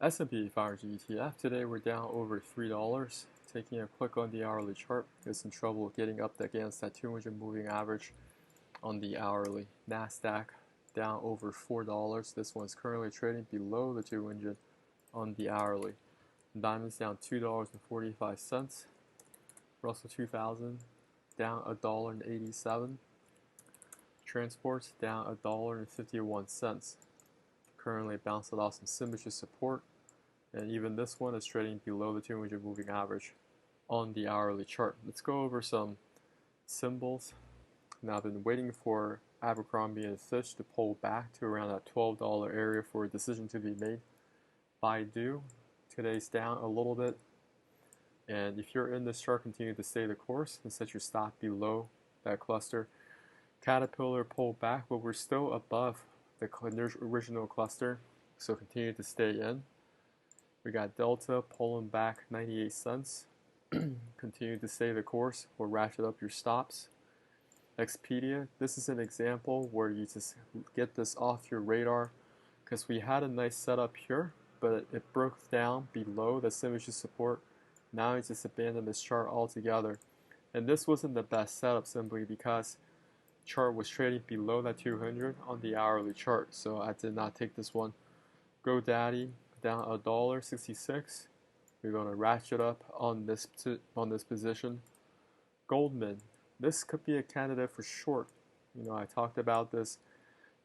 S&P 500 ETF. Today we're down over $3. Taking a quick on the hourly chart. There's some trouble getting up against that 200 moving average on the hourly. Nasdaq down over $4. This one's currently trading below the 200 on the hourly. Diamonds down $2.45. Russell 2000 down $1.87. Transports down $1.51. Currently bouncing off some symmetry support, and even this one is trading below the 200 moving average on the hourly chart. Let's go over some symbols. Now I've been waiting for Abercrombie and Fitch to pull back to around that $12 area for a decision to be made. Baidu today's down a little bit, and if you're in this chart, continue to stay the course and set your stop below that cluster. Caterpillar pulled back, but we're still above the original cluster, so continue to stay in. We got Delta pulling back 98 cents. Continue to stay the course or ratchet up your stops. Expedia, this is an example where you just get this off your radar because we had a nice setup here, but it broke down below the symmetry support. Now I just abandoned this chart altogether. And this wasn't the best setup simply because chart was trading below that 200 on the hourly chart, so I did not take this one. GoDaddy down $1.66. We're going to ratchet up on this position. Goldman, this could be a candidate for short. I talked about this.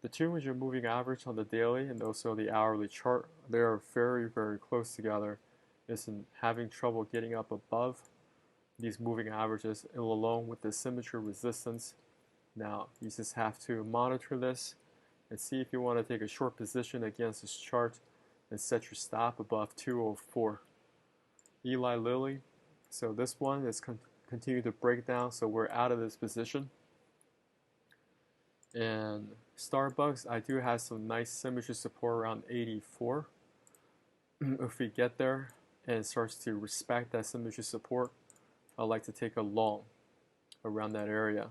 The 200 moving average on the daily and also the hourly chart, they are very, very close together. It's having trouble getting up above these moving averages, along with the symmetry resistance. Now, you just have to monitor this and see if you want to take a short position against this chart and set your stop above 204. Eli Lilly, so this one is continue to break down, so we're out of this position. And Starbucks, I do have some nice symmetry support around 84. If we get there and it starts to respect that symmetry support, I'd like to take a long around that area.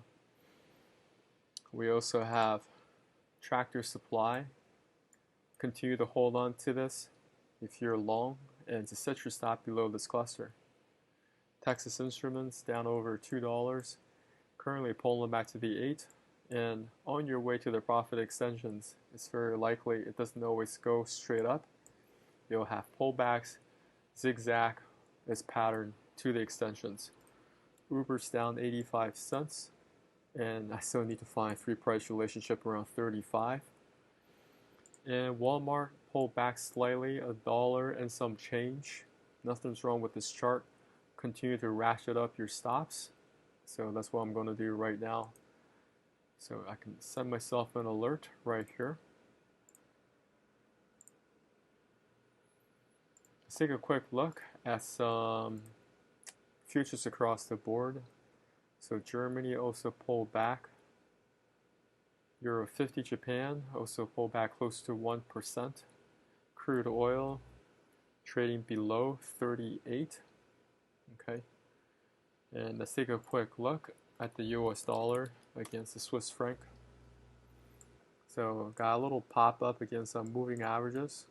We also have Tractor Supply. Continue to hold on to this if you're long and to set your stop below this cluster. Texas Instruments down over $2. Currently pulling back to the 8. And on your way to the profit extensions, it's very likely it doesn't always go straight up. You'll have pullbacks, zigzag as pattern to the extensions. Uber's down 85 cents. And I still need to find three price relationship around 35. And Walmart pulled back slightly, $1 and some change. Nothing's wrong with this chart. Continue to ratchet up your stops. So that's what I'm going to do right now. So I can send myself an alert right here. Let's take a quick look at some futures across the board. So Germany also pulled back. Euro 50 Japan also pulled back close to 1%. Crude oil trading below 38. Okay. And let's take a quick look at the US dollar against the Swiss franc. So got a little pop up against some moving averages.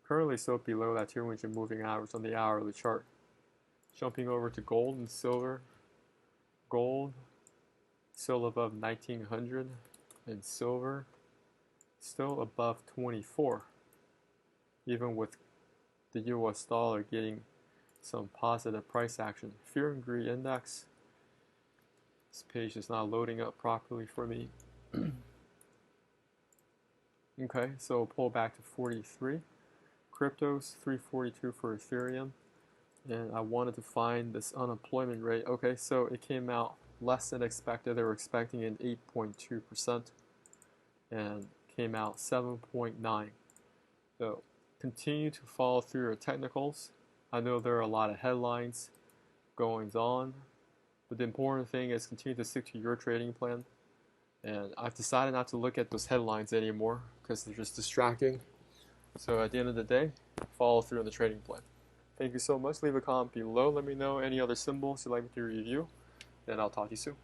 Currently still below that 200 moving average on the hourly chart. Jumping over to gold and silver. Gold still above 1900 and silver still above 24. Even with the US dollar getting some positive price action. Fear and Greed Index. This page is not loading up properly for me. Okay, so pull back to 43. Cryptos 342 for Ethereum. And I wanted to find this unemployment rate. Okay, so it came out less than expected. They were expecting an 8.2% and came out 7.9. So continue to follow through your technicals. I know there are a lot of headlines going on, but the important thing is continue to stick to your trading plan. And I've decided not to look at those headlines anymore because they're just distracting. So at the end of the day, follow through on the trading plan. Thank you so much. Leave a comment below. Let me know any other symbols you'd like me to review. And I'll talk to you soon.